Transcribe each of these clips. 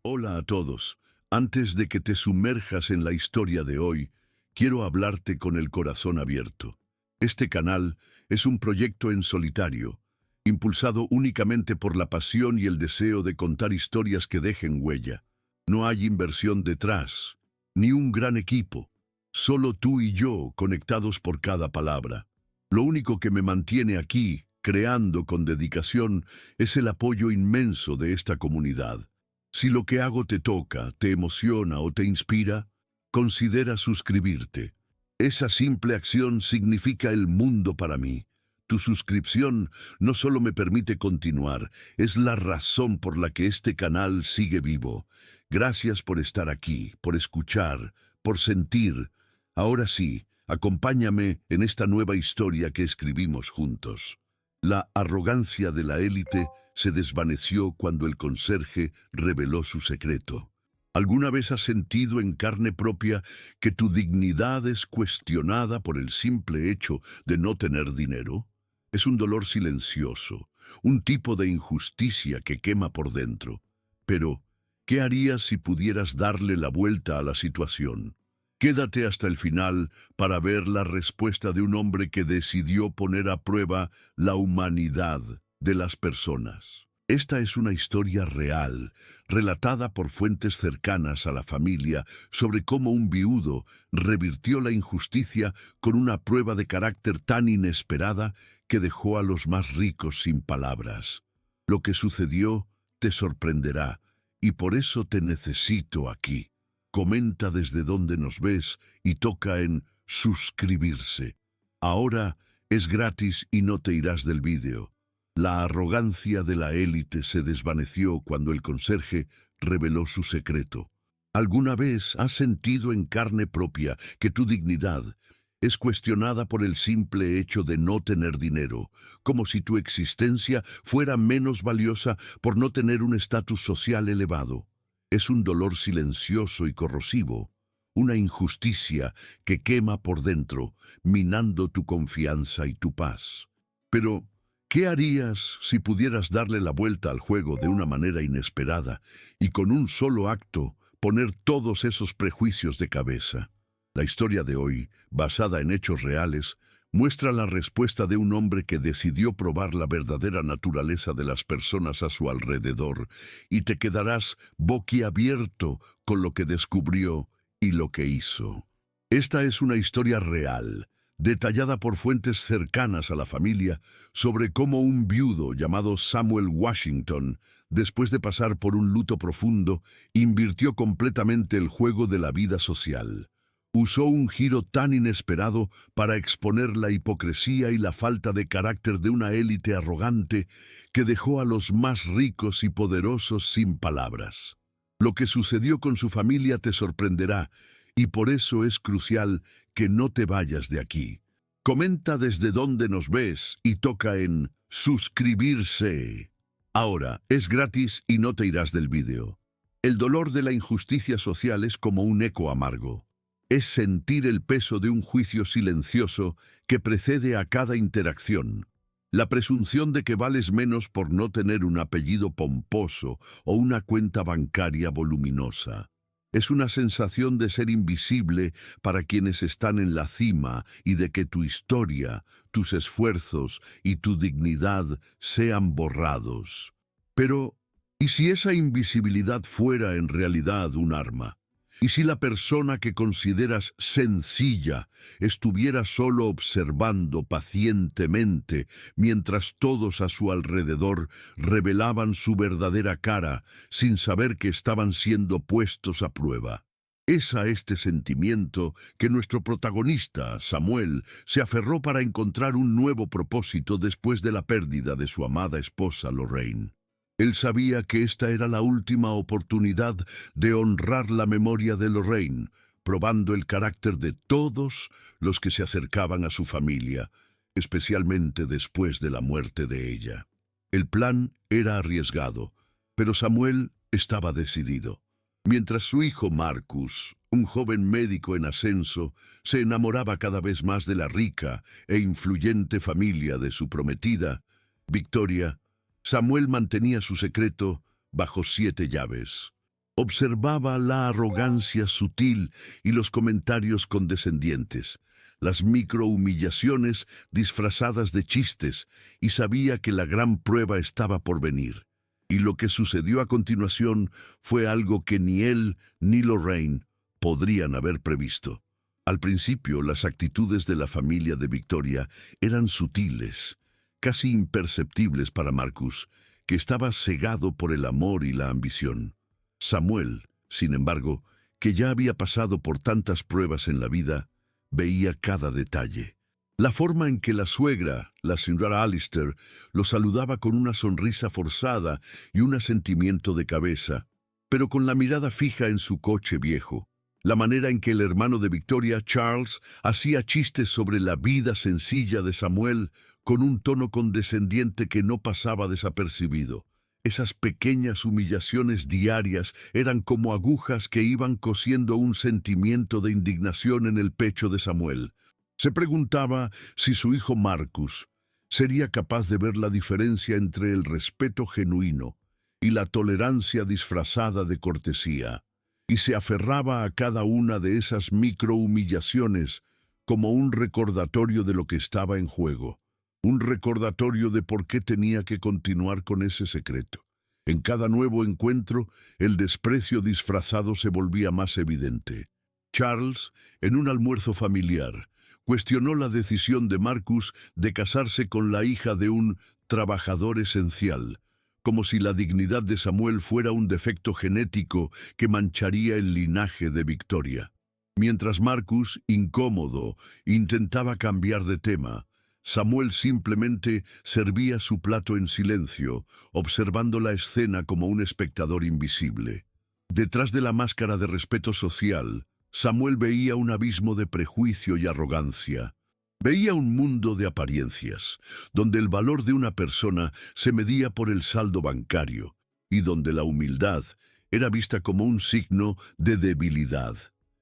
Hola a todos. Antes de que te sumerjas en la historia de hoy, quiero hablarte con el corazón abierto. Este canal es un proyecto en solitario, impulsado únicamente por la pasión y el deseo de contar historias que dejen huella. No hay inversión detrás, ni un gran equipo. Solo tú y yo conectados por cada palabra. Lo único que me mantiene aquí, creando con dedicación, es el apoyo inmenso de esta comunidad. Si lo que hago te toca, te emociona o te inspira, considera suscribirte. Esa simple acción significa el mundo para mí. Tu suscripción no solo me permite continuar, es la razón por la que este canal sigue vivo. Gracias por estar aquí, por escuchar, por sentir. Ahora sí, acompáñame en esta nueva historia que escribimos juntos. La arrogancia de la élite se desvaneció cuando el conserje reveló su secreto. ¿Alguna vez has sentido en carne propia que tu dignidad es cuestionada por el simple hecho de no tener dinero? Es un dolor silencioso, un tipo de injusticia que quema por dentro. Pero, ¿qué harías si pudieras darle la vuelta a la situación? Quédate hasta el final para ver la respuesta de un hombre que decidió poner a prueba la humanidad de las personas. Esta es una historia real, relatada por fuentes cercanas a la familia, sobre cómo un viudo revirtió la injusticia con una prueba de carácter tan inesperada que dejó a los más ricos sin palabras. Lo que sucedió te sorprenderá, y por eso te necesito aquí. Comenta desde donde nos ves y toca en suscribirse. Ahora es gratis y no te irás del vídeo. La arrogancia de la élite se desvaneció cuando el conserje reveló su secreto. ¿Alguna vez has sentido en carne propia que tu dignidad es cuestionada por el simple hecho de no tener dinero, como si tu existencia fuera menos valiosa por no tener un estatus social elevado? Es un dolor silencioso y corrosivo, una injusticia que quema por dentro, minando tu confianza y tu paz. Pero, ¿qué harías si pudieras darle la vuelta al juego de una manera inesperada y con un solo acto poner todos esos prejuicios de cabeza? La historia de hoy, basada en hechos reales, muestra la respuesta de un hombre que decidió probar la verdadera naturaleza de las personas a su alrededor, y te quedarás boquiabierto con lo que descubrió y lo que hizo. Esta es una historia real, detallada por fuentes cercanas a la familia, sobre cómo un viudo llamado Samuel Washington, después de pasar por un luto profundo, invirtió completamente el juego de la vida social. Usó un giro tan inesperado para exponer la hipocresía y la falta de carácter de una élite arrogante que dejó a los más ricos y poderosos sin palabras. Lo que sucedió con su familia te sorprenderá, y por eso es crucial que no te vayas de aquí. Comenta desde dónde nos ves y toca en suscribirse. Ahora, es gratis y no te irás del vídeo. El dolor de la injusticia social es como un eco amargo. Es sentir el peso de un juicio silencioso que precede a cada interacción. La presunción de que vales menos por no tener un apellido pomposo o una cuenta bancaria voluminosa. Es una sensación de ser invisible para quienes están en la cima y de que tu historia, tus esfuerzos y tu dignidad sean borrados. Pero, ¿y si esa invisibilidad fuera en realidad un arma? ¿Y si la persona que consideras sencilla estuviera solo observando pacientemente mientras todos a su alrededor revelaban su verdadera cara sin saber que estaban siendo puestos a prueba? Es a este sentimiento que nuestro protagonista, Samuel, se aferró para encontrar un nuevo propósito después de la pérdida de su amada esposa Lorraine. Él sabía que esta era la última oportunidad de honrar la memoria de Lorraine, probando el carácter de todos los que se acercaban a su familia, especialmente después de la muerte de ella. El plan era arriesgado, pero Samuel estaba decidido. Mientras su hijo Marcus, un joven médico en ascenso, se enamoraba cada vez más de la rica e influyente familia de su prometida, Victoria, Samuel mantenía su secreto bajo 7 llaves. Observaba la arrogancia sutil y los comentarios condescendientes, las microhumillaciones disfrazadas de chistes, y sabía que la gran prueba estaba por venir. Y lo que sucedió a continuación fue algo que ni él ni Lorraine podrían haber previsto. Al principio, las actitudes de la familia de Victoria eran sutiles, casi imperceptibles para Marcus, que estaba cegado por el amor y la ambición. Samuel, sin embargo, que ya había pasado por tantas pruebas en la vida, veía cada detalle. La forma en que la suegra, la señora Allister, lo saludaba con una sonrisa forzada y un asentimiento de cabeza, pero con la mirada fija en su coche viejo. La manera en que el hermano de Victoria, Charles, hacía chistes sobre la vida sencilla de Samuel con un tono condescendiente que no pasaba desapercibido. Esas pequeñas humillaciones diarias eran como agujas que iban cosiendo un sentimiento de indignación en el pecho de Samuel. Se preguntaba si su hijo Marcus sería capaz de ver la diferencia entre el respeto genuino y la tolerancia disfrazada de cortesía, y se aferraba a cada una de esas microhumillaciones como un recordatorio de lo que estaba en juego, un recordatorio de por qué tenía que continuar con ese secreto. En cada nuevo encuentro, el desprecio disfrazado se volvía más evidente. Charles, en un almuerzo familiar, cuestionó la decisión de Marcus de casarse con la hija de un trabajador esencial, como si la dignidad de Samuel fuera un defecto genético que mancharía el linaje de Victoria. Mientras Marcus, incómodo, intentaba cambiar de tema, Samuel simplemente servía su plato en silencio, observando la escena como un espectador invisible. Detrás de la máscara de respeto social, Samuel veía un abismo de prejuicio y arrogancia. Veía un mundo de apariencias, donde el valor de una persona se medía por el saldo bancario, y donde la humildad era vista como un signo de debilidad.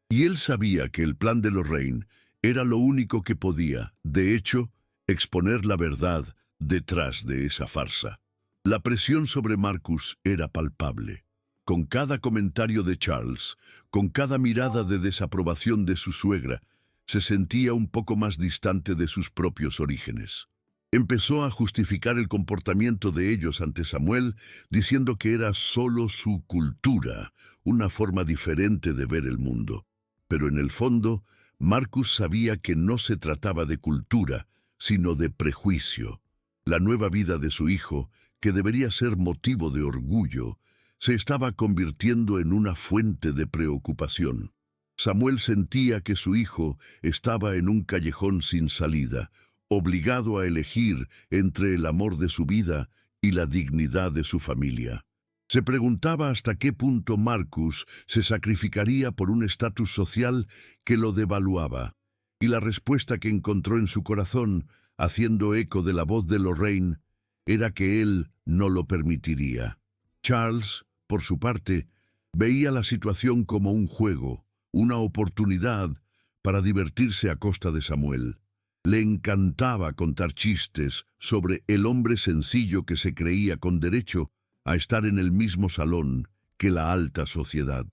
Y él sabía que el plan de Lorraine era lo único que podía, de hecho, exponer la verdad detrás de esa farsa. La presión sobre Marcus era palpable. Con cada comentario de Charles, con cada mirada de desaprobación de su suegra, se sentía un poco más distante de sus propios orígenes. Empezó a justificar el comportamiento de ellos ante Samuel, diciendo que era solo su cultura, una forma diferente de ver el mundo. Pero en el fondo, Marcus sabía que no se trataba de cultura, sino de prejuicio. La nueva vida de su hijo, que debería ser motivo de orgullo, se estaba convirtiendo en una fuente de preocupación. Samuel sentía que su hijo estaba en un callejón sin salida, obligado a elegir entre el amor de su vida y la dignidad de su familia. Se preguntaba hasta qué punto Marcus se sacrificaría por un estatus social que lo devaluaba, y la respuesta que encontró en su corazón, haciendo eco de la voz de Lorraine, era que él no lo permitiría. Charles, por su parte, veía la situación como un juego, una oportunidad para divertirse a costa de Samuel. Le encantaba contar chistes sobre el hombre sencillo que se creía con derecho a estar en el mismo salón que la alta sociedad.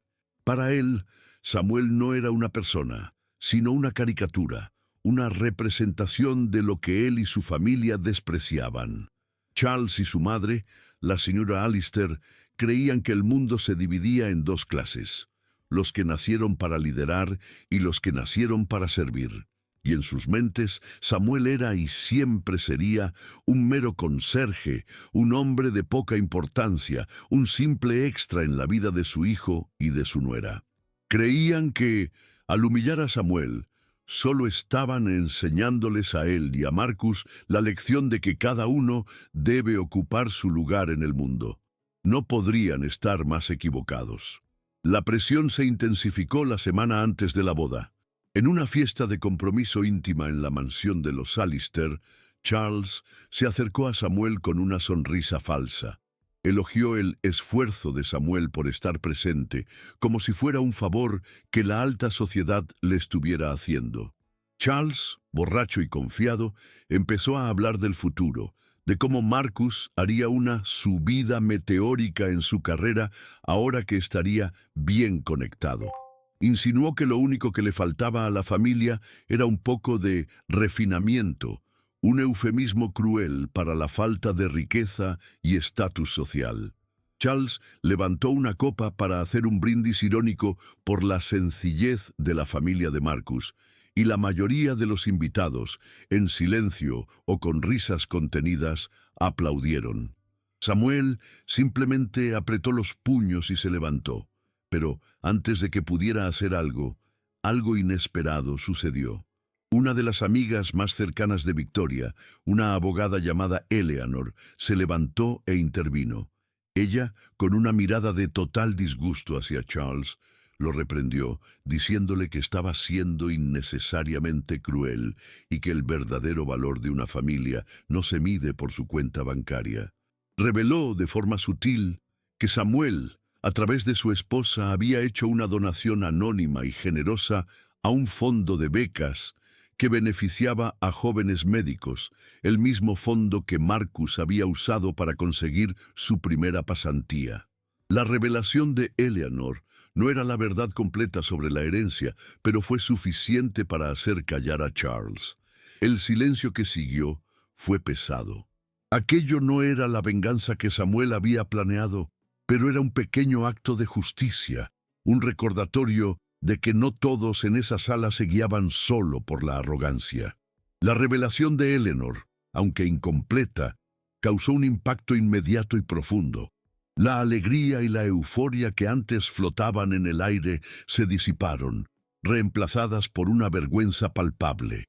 Para él, Samuel no era una persona, sino una caricatura, una representación de lo que él y su familia despreciaban. Charles y su madre, la señora Allister, creían que el mundo se dividía en dos clases, los que nacieron para liderar y los que nacieron para servir. Y en sus mentes, Samuel era y siempre sería un mero conserje, un hombre de poca importancia, un simple extra en la vida de su hijo y de su nuera. Creían que, al humillar a Samuel, solo estaban enseñándoles a él y a Marcus la lección de que cada uno debe ocupar su lugar en el mundo. No podrían estar más equivocados. La presión se intensificó la semana antes de la boda. En una fiesta de compromiso íntima en la mansión de los Allister, Charles se acercó a Samuel con una sonrisa falsa. Elogió el esfuerzo de Samuel por estar presente, como si fuera un favor que la alta sociedad le estuviera haciendo. Charles, borracho y confiado, empezó a hablar del futuro, de cómo Marcus haría una subida meteórica en su carrera ahora que estaría bien conectado. Insinuó que lo único que le faltaba a la familia era un poco de refinamiento, un eufemismo cruel para la falta de riqueza y estatus social. Charles levantó una copa para hacer un brindis irónico por la sencillez de la familia de Marcus, y la mayoría de los invitados, en silencio o con risas contenidas, aplaudieron. Samuel simplemente apretó los puños y se levantó, pero antes de que pudiera hacer algo inesperado sucedió. Una de las amigas más cercanas de Victoria, una abogada llamada Eleanor, se levantó e intervino. Ella, con una mirada de total disgusto hacia Charles, lo reprendió, diciéndole que estaba siendo innecesariamente cruel y que el verdadero valor de una familia no se mide por su cuenta bancaria. Reveló de forma sutil que Samuel, a través de su esposa, había hecho una donación anónima y generosa a un fondo de becas que beneficiaba a jóvenes médicos, el mismo fondo que Marcus había usado para conseguir su primera pasantía. La revelación de Eleanor no era la verdad completa sobre la herencia, pero fue suficiente para hacer callar a Charles. El silencio que siguió fue pesado. Aquello no era la venganza que Samuel había planeado, pero era un pequeño acto de justicia, un recordatorio de que no todos en esa sala se guiaban solo por la arrogancia. La revelación de Eleanor, aunque incompleta, causó un impacto inmediato y profundo. La alegría y la euforia que antes flotaban en el aire se disiparon, reemplazadas por una vergüenza palpable.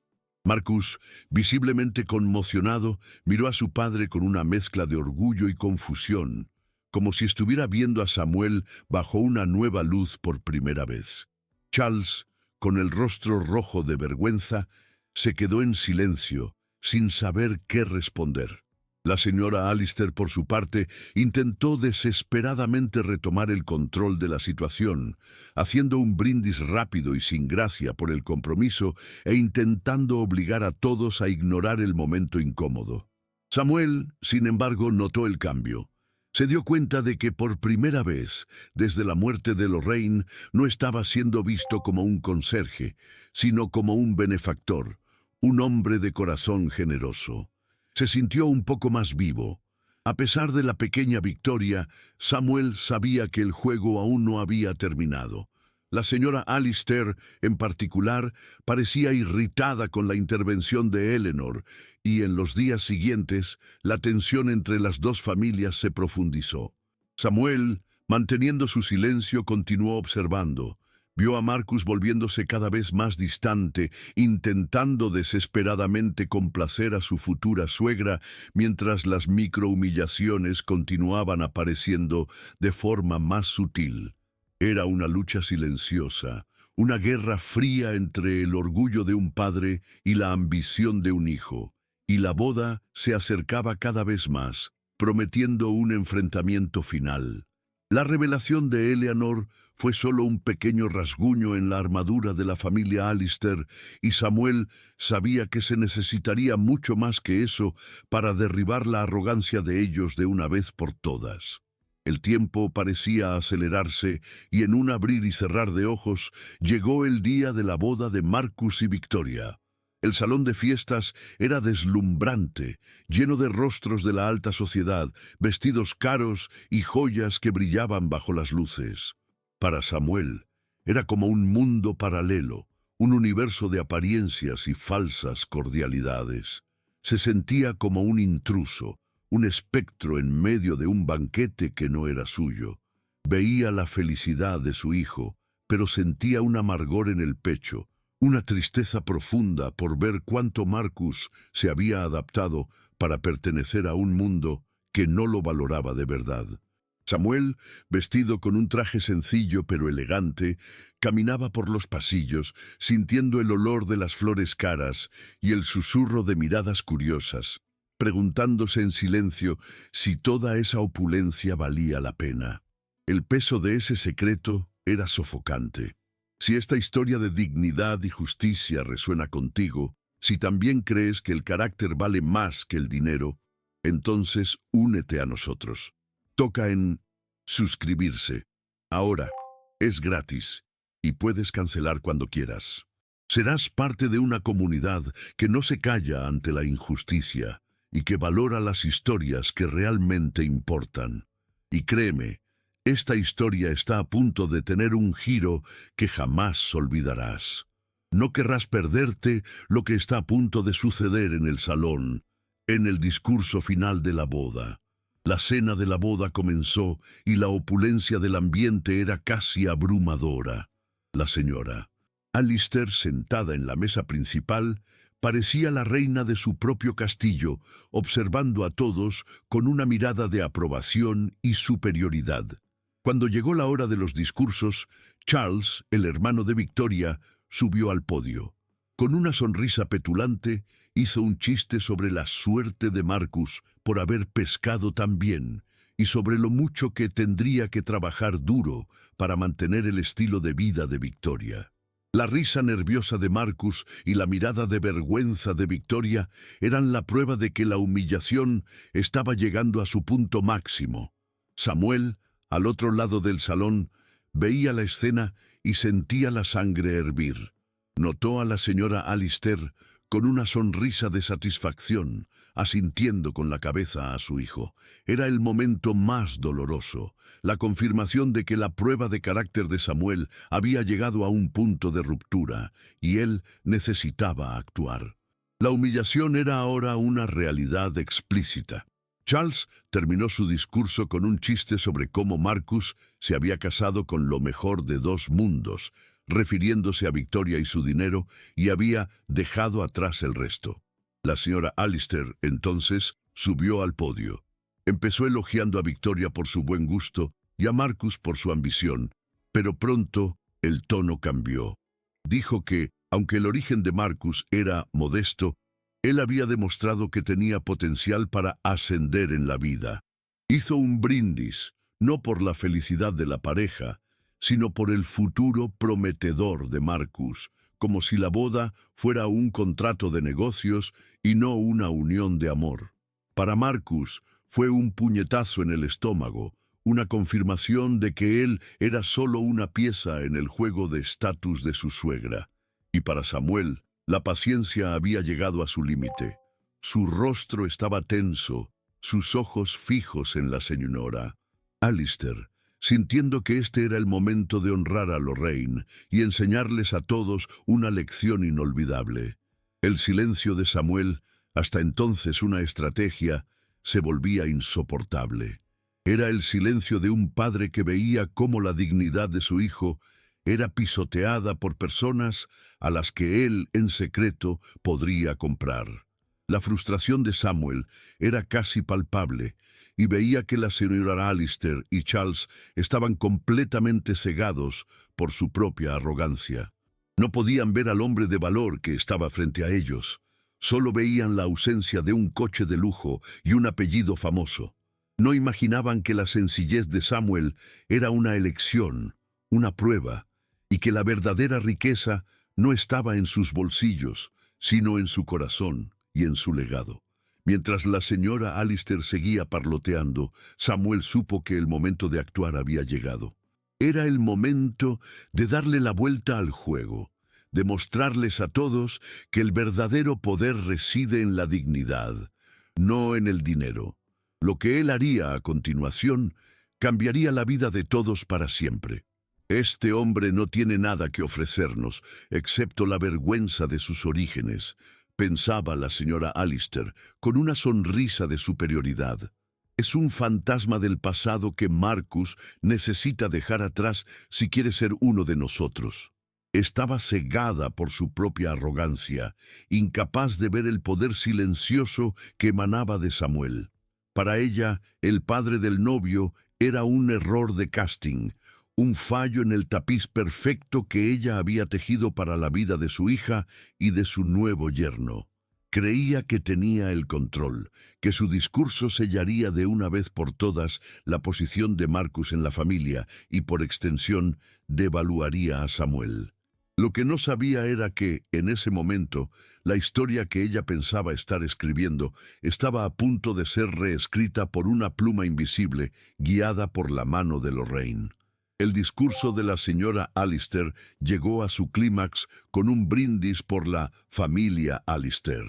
Marcus, visiblemente conmocionado, miró a su padre con una mezcla de orgullo y confusión, como si estuviera viendo a Samuel bajo una nueva luz por primera vez. Charles, con el rostro rojo de vergüenza, se quedó en silencio, sin saber qué responder. La señora Allister, por su parte, intentó desesperadamente retomar el control de la situación, haciendo un brindis rápido y sin gracia por el compromiso e intentando obligar a todos a ignorar el momento incómodo. Samuel, sin embargo, notó el cambio. Se dio cuenta de que por primera vez, desde la muerte de Lorraine, no estaba siendo visto como un conserje, sino como un benefactor, un hombre de corazón generoso. Se sintió un poco más vivo. A pesar de la pequeña victoria, Samuel sabía que el juego aún no había terminado. La señora Allister, en particular, parecía irritada con la intervención de Eleanor, y en los días siguientes, la tensión entre las dos familias se profundizó. Samuel, manteniendo su silencio, continuó observando. Vio a Marcus volviéndose cada vez más distante, intentando desesperadamente complacer a su futura suegra, mientras las microhumillaciones continuaban apareciendo de forma más sutil. Era una lucha silenciosa, una guerra fría entre el orgullo de un padre y la ambición de un hijo, y la boda se acercaba cada vez más, prometiendo un enfrentamiento final. La revelación de Eleanor fue solo un pequeño rasguño en la armadura de la familia Allister, y Samuel sabía que se necesitaría mucho más que eso para derribar la arrogancia de ellos de una vez por todas. El tiempo parecía acelerarse y en un abrir y cerrar de ojos llegó el día de la boda de Marcus y Victoria. El salón de fiestas era deslumbrante, lleno de rostros de la alta sociedad, vestidos caros y joyas que brillaban bajo las luces. Para Samuel, era como un mundo paralelo, un universo de apariencias y falsas cordialidades. Se sentía como un intruso, un espectro en medio de un banquete que no era suyo. Veía la felicidad de su hijo, pero sentía un amargor en el pecho, una tristeza profunda por ver cuánto Marcus se había adaptado para pertenecer a un mundo que no lo valoraba de verdad. Samuel, vestido con un traje sencillo pero elegante, caminaba por los pasillos, sintiendo el olor de las flores caras y el susurro de miradas curiosas, preguntándose en silencio si toda esa opulencia valía la pena. El peso de ese secreto era sofocante. Si esta historia de dignidad y justicia resuena contigo, si también crees que el carácter vale más que el dinero, entonces únete a nosotros. Toca en suscribirse. Ahora, es gratis y puedes cancelar cuando quieras. Serás parte de una comunidad que no se calla ante la injusticia y que valora las historias que realmente importan. Y créeme, esta historia está a punto de tener un giro que jamás olvidarás. No querrás perderte lo que está a punto de suceder en el salón, en el discurso final de la boda. La cena de la boda comenzó y la opulencia del ambiente era casi abrumadora. La señora Alistair, sentada en la mesa principal, parecía la reina de su propio castillo, observando a todos con una mirada de aprobación y superioridad. Cuando llegó la hora de los discursos, Charles, el hermano de Victoria, subió al podio. Con una sonrisa petulante, hizo un chiste sobre la suerte de Marcus por haber pescado tan bien y sobre lo mucho que tendría que trabajar duro para mantener el estilo de vida de Victoria. La risa nerviosa de Marcus y la mirada de vergüenza de Victoria eran la prueba de que la humillación estaba llegando a su punto máximo. Samuel, al otro lado del salón, veía la escena y sentía la sangre hervir. Notó a la señora Alistair con una sonrisa de satisfacción, asintiendo con la cabeza a su hijo. Era el momento más doloroso, la confirmación de que la prueba de carácter de Samuel había llegado a un punto de ruptura, y él necesitaba actuar. La humillación era ahora una realidad explícita. Charles terminó su discurso con un chiste sobre cómo Marcus se había casado con lo mejor de dos mundos, refiriéndose a Victoria y su dinero, y había dejado atrás el resto. La señora Alistair, entonces, subió al podio. Empezó elogiando a Victoria por su buen gusto y a Marcus por su ambición, pero pronto el tono cambió. Dijo que, aunque el origen de Marcus era modesto, él había demostrado que tenía potencial para ascender en la vida. Hizo un brindis, no por la felicidad de la pareja, sino por el futuro prometedor de Marcus, como si la boda fuera un contrato de negocios y no una unión de amor. Para Marcus fue un puñetazo en el estómago, una confirmación de que él era solo una pieza en el juego de estatus de su suegra. Y para Samuel, la paciencia había llegado a su límite. Su rostro estaba tenso, sus ojos fijos en la señora Alistair, sintiendo que este era el momento de honrar a Lorraine y enseñarles a todos una lección inolvidable. El silencio de Samuel, hasta entonces una estrategia, se volvía insoportable. Era el silencio de un padre que veía cómo la dignidad de su hijo era pisoteada por personas a las que él, en secreto, podría comprar. La frustración de Samuel era casi palpable, y veía que la señora Alistair y Charles estaban completamente cegados por su propia arrogancia. No podían ver al hombre de valor que estaba frente a ellos. Solo veían la ausencia de un coche de lujo y un apellido famoso. No imaginaban que la sencillez de Samuel era una elección, una prueba, y que la verdadera riqueza no estaba en sus bolsillos, sino en su corazón y en su legado. Mientras la señora Alistair seguía parloteando, Samuel supo que el momento de actuar había llegado. Era el momento de darle la vuelta al juego, de mostrarles a todos que el verdadero poder reside en la dignidad, no en el dinero. Lo que él haría a continuación cambiaría la vida de todos para siempre. Este hombre no tiene nada que ofrecernos, excepto la vergüenza de sus orígenes, pensaba la señora Alistair, con una sonrisa de superioridad. Es un fantasma del pasado que Marcus necesita dejar atrás si quiere ser uno de nosotros. Estaba cegada por su propia arrogancia, incapaz de ver el poder silencioso que emanaba de Samuel. Para ella, el padre del novio era un error de casting, un fallo en el tapiz perfecto que ella había tejido para la vida de su hija y de su nuevo yerno. Creía que tenía el control, que su discurso sellaría de una vez por todas la posición de Marcus en la familia y, por extensión, devaluaría a Samuel. Lo que no sabía era que, en ese momento, la historia que ella pensaba estar escribiendo estaba a punto de ser reescrita por una pluma invisible, guiada por la mano de Lorraine. El discurso de la señora Allister llegó a su clímax con un brindis por la familia Allister,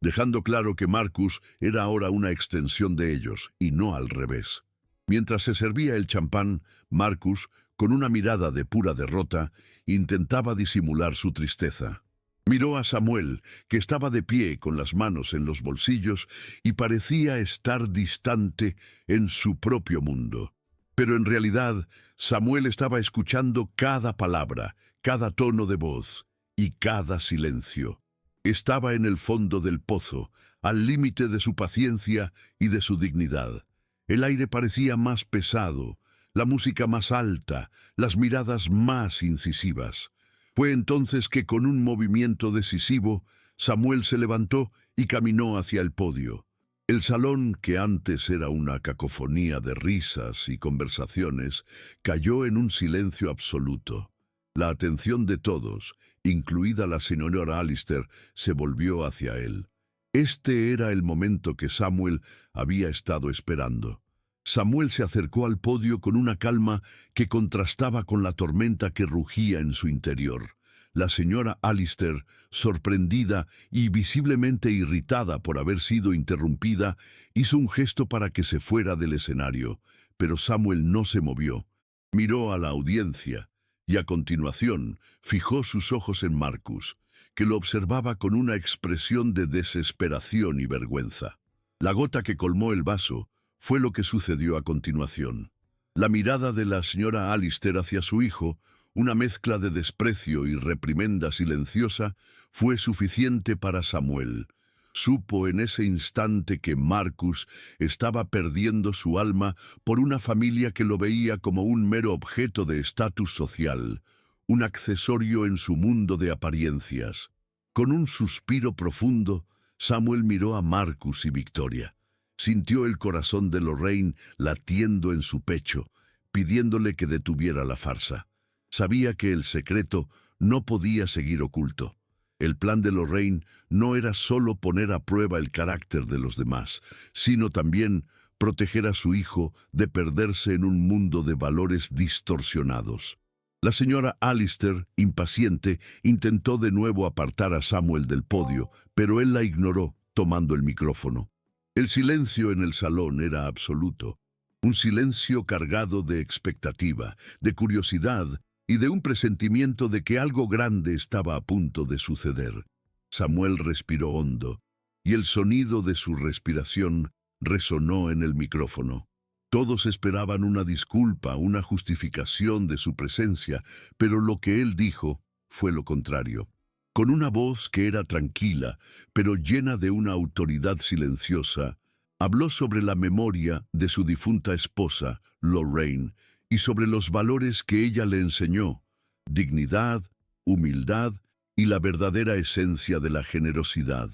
dejando claro que Marcus era ahora una extensión de ellos, y no al revés. Mientras se servía el champán, Marcus, con una mirada de pura derrota, intentaba disimular su tristeza. Miró a Samuel, que estaba de pie con las manos en los bolsillos y parecía estar distante en su propio mundo. Pero en realidad, Samuel estaba escuchando cada palabra, cada tono de voz y cada silencio. Estaba en el fondo del pozo, al límite de su paciencia y de su dignidad. El aire parecía más pesado, la música más alta, las miradas más incisivas. Fue entonces que con un movimiento decisivo, Samuel se levantó y caminó hacia el podio. El salón, que antes era una cacofonía de risas y conversaciones, cayó en un silencio absoluto. La atención de todos, incluida la señora Allister, se volvió hacia él. Este era el momento que Samuel había estado esperando. Samuel se acercó al podio con una calma que contrastaba con la tormenta que rugía en su interior. La señora Allister, sorprendida y visiblemente irritada por haber sido interrumpida, hizo un gesto para que se fuera del escenario, pero Samuel no se movió. Miró a la audiencia y a continuación fijó sus ojos en Marcus, que lo observaba con una expresión de desesperación y vergüenza. La gota que colmó el vaso fue lo que sucedió a continuación. La mirada de la señora Allister hacia su hijo, una mezcla de desprecio y reprimenda silenciosa, fue suficiente para Samuel. Supo en ese instante que Marcus estaba perdiendo su alma por una familia que lo veía como un mero objeto de estatus social, un accesorio en su mundo de apariencias. Con un suspiro profundo, Samuel miró a Marcus y Victoria. Sintió el corazón de Lorraine latiendo en su pecho, pidiéndole que detuviera la farsa. Sabía que el secreto no podía seguir oculto. El plan de Lorraine no era solo poner a prueba el carácter de los demás, sino también proteger a su hijo de perderse en un mundo de valores distorsionados. La señora Allister, impaciente, intentó de nuevo apartar a Samuel del podio, pero él la ignoró, tomando el micrófono. El silencio en el salón era absoluto, un silencio cargado de expectativa, de curiosidad y de un presentimiento de que algo grande estaba a punto de suceder. Samuel respiró hondo, y el sonido de su respiración resonó en el micrófono. Todos esperaban una disculpa, una justificación de su presencia, pero lo que él dijo fue lo contrario. Con una voz que era tranquila, pero llena de una autoridad silenciosa, habló sobre la memoria de su difunta esposa, Lorraine, y sobre los valores que ella le enseñó: dignidad, humildad y la verdadera esencia de la generosidad.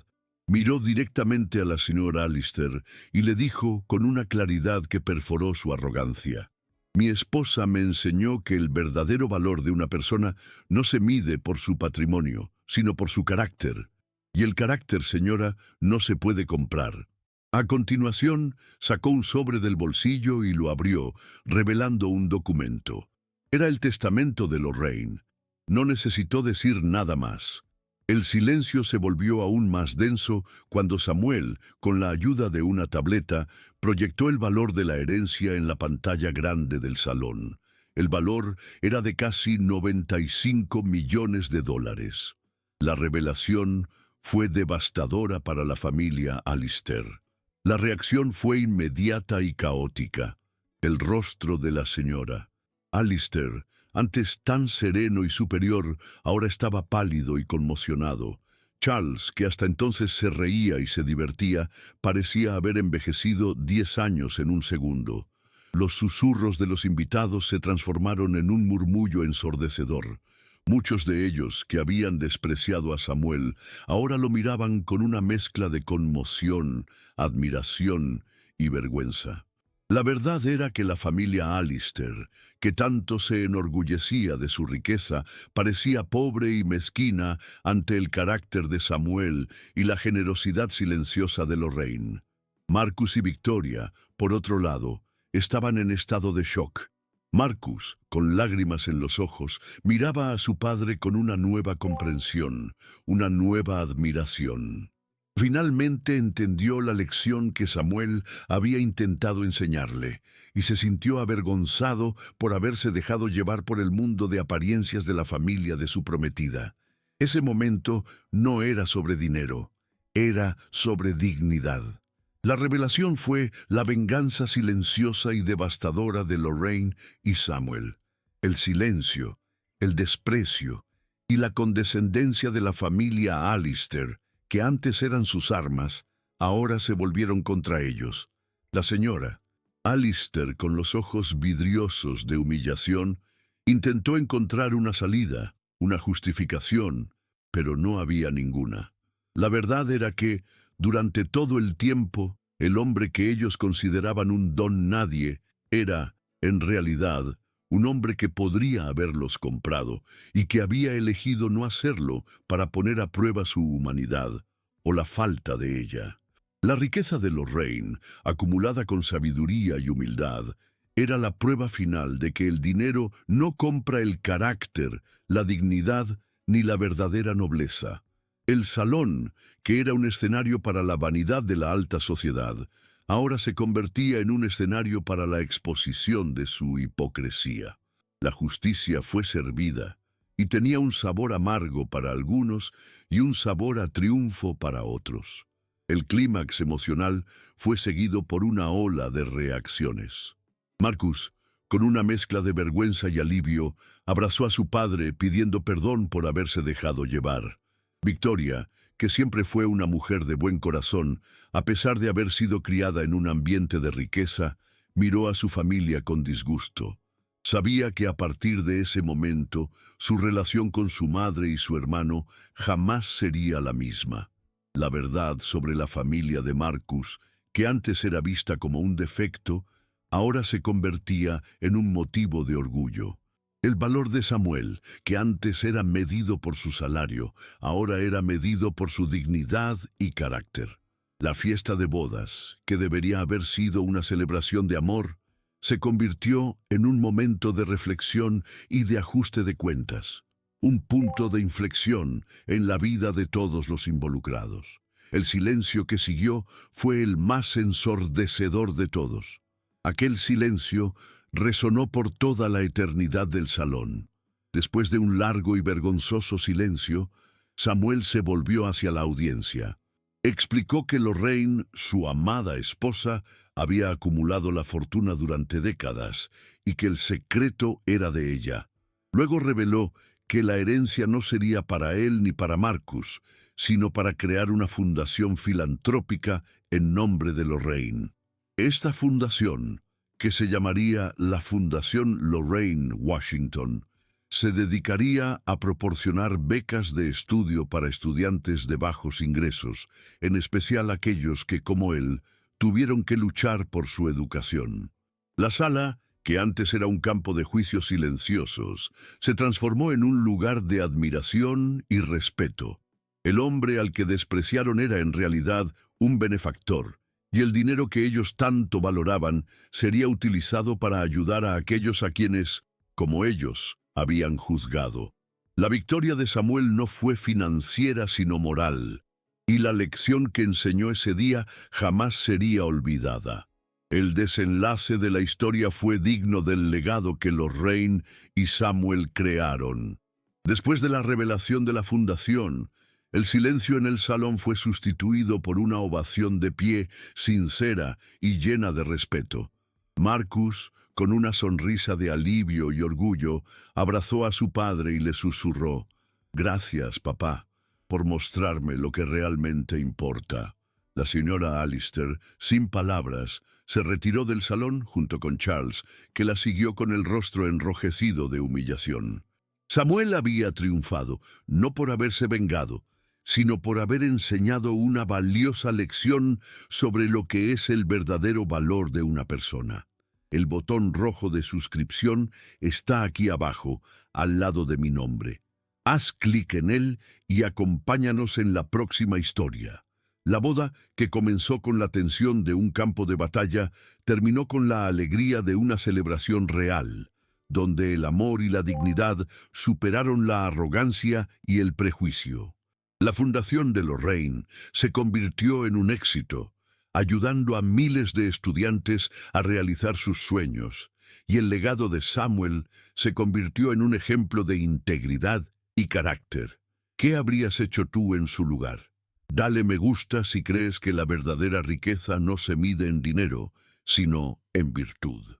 Miró directamente a la señora Allister y le dijo con una claridad que perforó su arrogancia: Mi esposa me enseñó que el verdadero valor de una persona no se mide por su patrimonio, sino por su carácter. Y el carácter, señora, no se puede comprar. A continuación, sacó un sobre del bolsillo y lo abrió, revelando un documento. Era el testamento de Lorraine. No necesitó decir nada más. El silencio se volvió aún más denso cuando Samuel, con la ayuda de una tableta, proyectó el valor de la herencia en la pantalla grande del salón. El valor era de casi 95 millones de dólares. La revelación fue devastadora para la familia Allister. La reacción fue inmediata y caótica. El rostro de la señora Allister, antes tan sereno y superior, ahora estaba pálido y conmocionado. Charles, que hasta entonces se reía y se divertía, parecía haber envejecido 10 años en un segundo. Los susurros de los invitados se transformaron en un murmullo ensordecedor. Muchos de ellos, que habían despreciado a Samuel, ahora lo miraban con una mezcla de conmoción, admiración y vergüenza. La verdad era que la familia Allister, que tanto se enorgullecía de su riqueza, parecía pobre y mezquina ante el carácter de Samuel y la generosidad silenciosa de Lorraine. Marcus y Victoria, por otro lado, estaban en estado de shock. Marcus, con lágrimas en los ojos, miraba a su padre con una nueva comprensión, una nueva admiración. Finalmente entendió la lección que Samuel había intentado enseñarle, y se sintió avergonzado por haberse dejado llevar por el mundo de apariencias de la familia de su prometida. Ese momento no era sobre dinero, era sobre dignidad. La revelación fue la venganza silenciosa y devastadora de Lorraine y Samuel. El silencio, el desprecio y la condescendencia de la familia Allister, que antes eran sus armas, ahora se volvieron contra ellos. La señora Allister, con los ojos vidriosos de humillación, intentó encontrar una salida, una justificación, pero no había ninguna. La verdad era que, durante todo el tiempo, el hombre que ellos consideraban un don nadie era, en realidad, un hombre que podría haberlos comprado y que había elegido no hacerlo para poner a prueba su humanidad, o la falta de ella. La riqueza de Lorraine, acumulada con sabiduría y humildad, era la prueba final de que el dinero no compra el carácter, la dignidad ni la verdadera nobleza. El salón, que era un escenario para la vanidad de la alta sociedad, ahora se convertía en un escenario para la exposición de su hipocresía. La justicia fue servida, y tenía un sabor amargo para algunos y un sabor a triunfo para otros. El clímax emocional fue seguido por una ola de reacciones. Marcus, con una mezcla de vergüenza y alivio, abrazó a su padre pidiendo perdón por haberse dejado llevar. Victoria, que siempre fue una mujer de buen corazón, a pesar de haber sido criada en un ambiente de riqueza, miró a su familia con disgusto. Sabía que a partir de ese momento, su relación con su madre y su hermano jamás sería la misma. La verdad sobre la familia de Marcus, que antes era vista como un defecto, ahora se convertía en un motivo de orgullo. El valor de Samuel, que antes era medido por su salario, ahora era medido por su dignidad y carácter. La fiesta de bodas, que debería haber sido una celebración de amor, se convirtió en un momento de reflexión y de ajuste de cuentas, un punto de inflexión en la vida de todos los involucrados. El silencio que siguió fue el más ensordecedor de todos. Aquel silencio resonó por toda la eternidad del salón. Después de un largo y vergonzoso silencio, Samuel se volvió hacia la audiencia. Explicó que Lorraine, su amada esposa, había acumulado la fortuna durante décadas y que el secreto era de ella. Luego reveló que la herencia no sería para él ni para Marcus, sino para crear una fundación filantrópica en nombre de Lorraine. Esta fundación, que se llamaría la Fundación Lorraine Washington, se dedicaría a proporcionar becas de estudio para estudiantes de bajos ingresos, en especial aquellos que, como él, tuvieron que luchar por su educación. La sala, que antes era un campo de juicios silenciosos, se transformó en un lugar de admiración y respeto. El hombre al que despreciaron era en realidad un benefactor, y el dinero que ellos tanto valoraban sería utilizado para ayudar a aquellos a quienes, como ellos, habían juzgado. La victoria de Samuel no fue financiera sino moral, y la lección que enseñó ese día jamás sería olvidada. El desenlace de la historia fue digno del legado que Lorraine y Samuel crearon. Después de la revelación de la fundación, el silencio en el salón fue sustituido por una ovación de pie, sincera y llena de respeto. Marcus, con una sonrisa de alivio y orgullo, abrazó a su padre y le susurró: «Gracias, papá, por mostrarme lo que realmente importa». La señora Allister, sin palabras, se retiró del salón junto con Charles, que la siguió con el rostro enrojecido de humillación. Samuel había triunfado, no por haberse vengado, sino por haber enseñado una valiosa lección sobre lo que es el verdadero valor de una persona. El botón rojo de suscripción está aquí abajo, al lado de mi nombre. Haz clic en él y acompáñanos en la próxima historia. La boda, que comenzó con la tensión de un campo de batalla, terminó con la alegría de una celebración real, donde el amor y la dignidad superaron la arrogancia y el prejuicio. La fundación de Lorraine se convirtió en un éxito, ayudando a miles de estudiantes a realizar sus sueños, y el legado de Samuel se convirtió en un ejemplo de integridad y carácter. ¿Qué habrías hecho tú en su lugar? Dale me gusta si crees que la verdadera riqueza no se mide en dinero, sino en virtud.